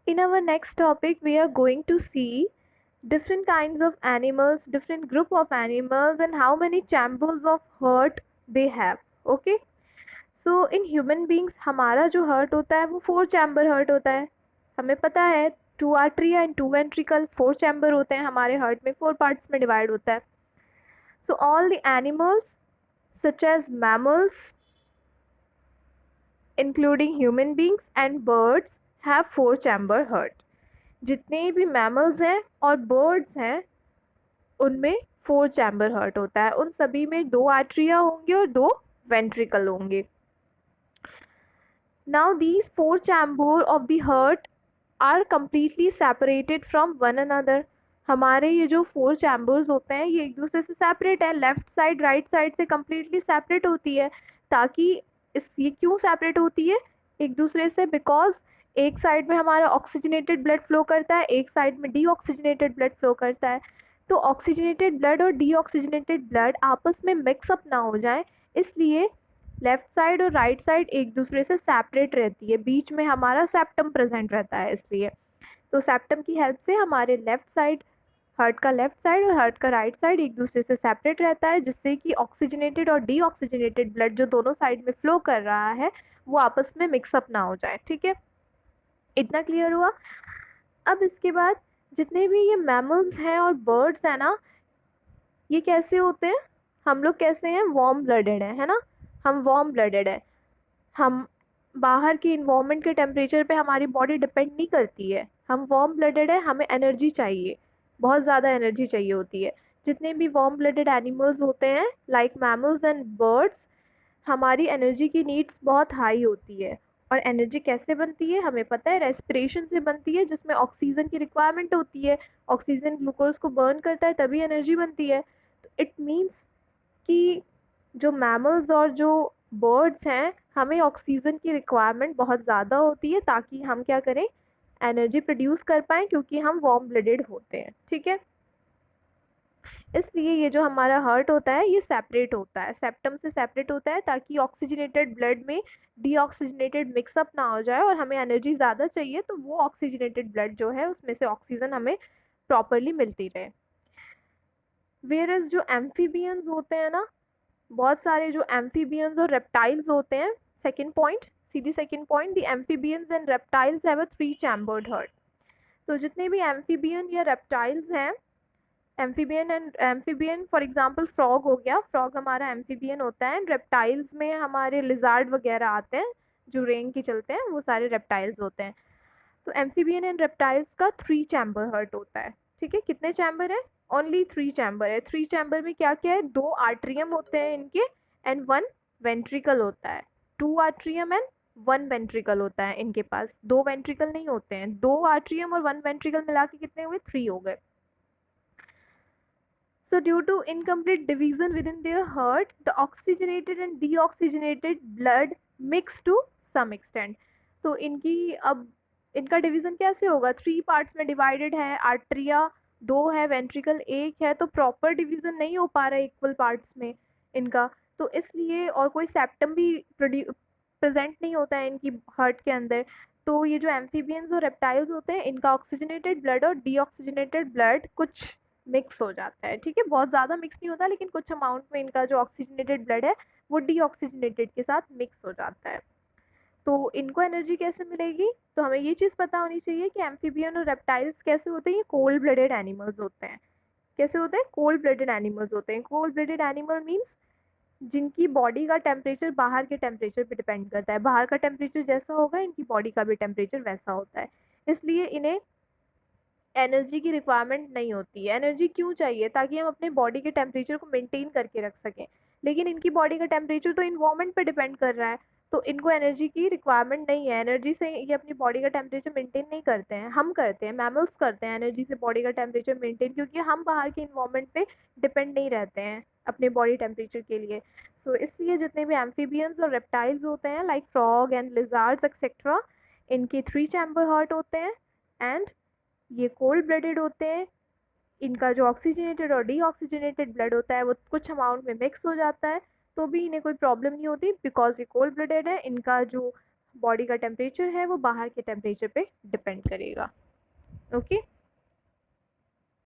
In our next topic, we are going to see different kinds of animals, different group of animals, and how many chambers of heart they have. Okay. So in human beings हमारा जो heart होता है वो 4 chamber heart होता है. हमें पता है 2 arteria and 2 ventricle 4 chamber होते हैं हमारे heart में 4 parts में divide होता है. So all the animals such as mammals including human beings and birds have 4 chamber heart. जितने भी मैमल्स हैं और बर्ड्स हैं उनमें 4 चैम्बर हार्ट होता है. उन सभी में 2 आर्टरिया होंगे और 2 वेंट्रिकल होंगे. Now these 4 chamber of the heart are completely separated from one another. हमारे ये जो 4 चैम्बर्स होते हैं ये एक दूसरे से सेपरेट है. लेफ्ट साइड राइट साइड से कम्प्लीटली सेपरेट होती है. ताकि ये क्यों सेपरेट होती है एक दूसरे से? बिकॉज एक साइड में हमारा ऑक्सीजनेटेड ब्लड फ्लो करता है, एक साइड में डीऑक्सीजनेटेड ब्लड फ्लो करता है. तो ऑक्सीजनेटेड ब्लड और डीऑक्सीजनेटेड ब्लड आपस में मिक्सअप ना हो जाए इसलिए लेफ्ट साइड और राइट साइड एक दूसरे से सेपरेट रहती है. बीच में हमारा सेप्टम प्रेजेंट रहता है इसलिए. तो सेप्टम की हेल्प से हमारे लेफ्ट साइड हार्ट का लेफ्ट साइड और हार्ट का राइट साइड एक दूसरे से सेपरेट रहता है जिससे कि ऑक्सीजनेटेड और डीऑक्सीजनेटेड ब्लड जो दोनों साइड में फ्लो कर रहा है वो आपस में मिक्सअप ना हो जाए. ठीक है, इतना क्लियर हुआ. अब इसके बाद जितने भी ये मैमल्स हैं और बर्ड्स हैं ना, ये कैसे होते हैं? हम लोग कैसे हैं? वार्म ब्लडेड है ना. हम वार्म ब्लडेड है. हम बाहर के इन्वायरमेंट के टेम्परेचर पे हमारी बॉडी डिपेंड नहीं करती है. हम वार्म ब्लडेड है. हमें एनर्जी चाहिए, बहुत ज़्यादा एनर्जी चाहिए होती है. जितने भी वार्म ब्लडेड एनिमल्स होते हैं लाइक मैमल्स एंड बर्ड्स, हमारी एनर्जी की नीड्स बहुत हाई होती है. और एनर्जी कैसे बनती है हमें पता है, रेस्पिरेशन से बनती है जिसमें ऑक्सीजन की रिक्वायरमेंट होती है. ऑक्सीजन ग्लूकोज को बर्न करता है तभी एनर्जी बनती है. तो इट मीन्स कि जो मैमल्स और जो बर्ड्स हैं हमें ऑक्सीजन की रिक्वायरमेंट बहुत ज़्यादा होती है ताकि हम क्या करें, एनर्जी प्रोड्यूस कर पाएँ क्योंकि हम वार्म ब्लडेड होते हैं. ठीक है, इसलिए ये जो हमारा हार्ट होता है ये सेपरेट होता है, सेप्टम से सेपरेट होता है ताकि ऑक्सीजनेटेड ब्लड में डीऑक्सीजनेटेड मिक्सअप ना हो जाए और हमें एनर्जी ज़्यादा चाहिए तो वो ऑक्सीजनेटेड ब्लड जो है उसमें से ऑक्सीजन हमें प्रॉपरली मिलती रहे. वेयरएज जो एम्फीबियंस होते हैं ना, बहुत सारे जो एम्फीबियंस और रेप्टाइल्स होते हैं, second point, Sidhi second point, the amphibians and reptiles have a 3 chambered heart. तो जितने भी एम्फीबियन या रेप्टाइल्स हैं, एम्फीबियन फॉर एग्जांपल फ्रॉग हो गया, फ्रॉग हमारा एम्फीबियन होता है. रेप्टाइल्स में हमारे लिजार्ड वगैरह आते हैं जो रेंग के चलते हैं, वो सारे रेप्टाइल्स होते हैं. तो एम्फीबियन एंड रेप्टाइल्स का 3 चैम्बर हार्ट होता है. ठीक है, कितने चैम्बर है? ओनली 3 चैम्बर है. 3 चैम्बर में क्या क्या है? 2 आर्ट्रियम होते हैं इनके एंड 1 वेंट्रिकल होता है. 2 आर्ट्रियम एंड 1 वेंट्रिकल होता है इनके पास. 2 वेंट्रिकल नहीं होते हैं. 2 आर्ट्रियम और 1 वेंट्रिकल मिला के कितने हुए? 3 हो गए. So due to incomplete division within their heart, the oxygenated and deoxygenated blood mix to some extent. तो इनकी अब इनका डिवीजन कैसे होगा? 3 पार्ट्स में डिवाइडेड है. आर्टरिया 2 है, वेंट्रिकल 1 है, तो प्रॉपर डिवीजन नहीं हो पा रहा है इक्वल पार्ट्स में इनका. तो इसलिए और कोई सेप्टम भी प्रेजेंट नहीं होता है इनकी हार्ट के अंदर. तो ये जो एम्फीबियंस और रेप्टाइल्स होते हैं इनका ऑक्सीजनेटेड ब्लड और डीऑक्सीजनेटेड ब्लड कुछ मिक्स हो जाता है. ठीक है, बहुत ज़्यादा मिक्स नहीं होता लेकिन कुछ अमाउंट में इनका जो ऑक्सीजनेटेड ब्लड है वो डीऑक्सीजनेटेड के साथ मिक्स हो जाता है. तो इनको एनर्जी कैसे मिलेगी? तो हमें ये चीज़ पता होनी चाहिए कि एम्फीबियन और रेप्टाइल्स कैसे होते हैं. ये कोल्ड ब्लडेड एनिमल्स होते हैं. कैसे होते हैं? कोल्ड ब्लडेड एनिमल्स होते हैं. कोल्ड ब्लडेड एनिमल मीन्स जिनकी बॉडी का टेम्परेचर बाहर के टेम्परेचर पे डिपेंड करता है. बाहर का टेम्परेचर जैसा होगा इनकी बॉडी का भी टेम्परेचर वैसा होता है. इसलिए इन्हें एनर्जी की रिक्वायरमेंट नहीं होती है. एनर्जी क्यों चाहिए? ताकि हम अपने बॉडी के टेम्परेचर को मेंटेन करके रख सकें. लेकिन इनकी बॉडी का टेम्परेचर तो इन्वायरमेंट पे डिपेंड कर रहा है तो इनको एनर्जी की रिक्वायरमेंट नहीं है. एनर्जी से ये अपनी बॉडी का टेम्परेचर मेंटेन नहीं करते हैं. हम करते हैं, मैमल्स करते हैं एनर्जी से बॉडी का टेम्परेचर मेंटेन, क्योंकि हम बाहर के इन्वायरमेंट पे डिपेंड नहीं रहते हैं अपने बॉडी टेम्परेचर के लिए. सो इसलिए जितने भी एम्फीबियंस और रेप्टाइल्स होते हैं like frog and lizards etcetera, इनके 3 चैम्बर हार्ट होते हैं एंड ये कोल्ड ब्लडेड होते हैं. इनका जो ऑक्सीजनेटेड और डीऑक्सीजनेटेड ब्लड होता है वो कुछ अमाउंट में मिक्स हो जाता है तो भी इन्हें कोई प्रॉब्लम नहीं होती बिकॉज ये कोल्ड ब्लडेड है. इनका जो बॉडी का टेम्परेचर है वो बाहर के टेम्परेचर पे डिपेंड करेगा। ओके।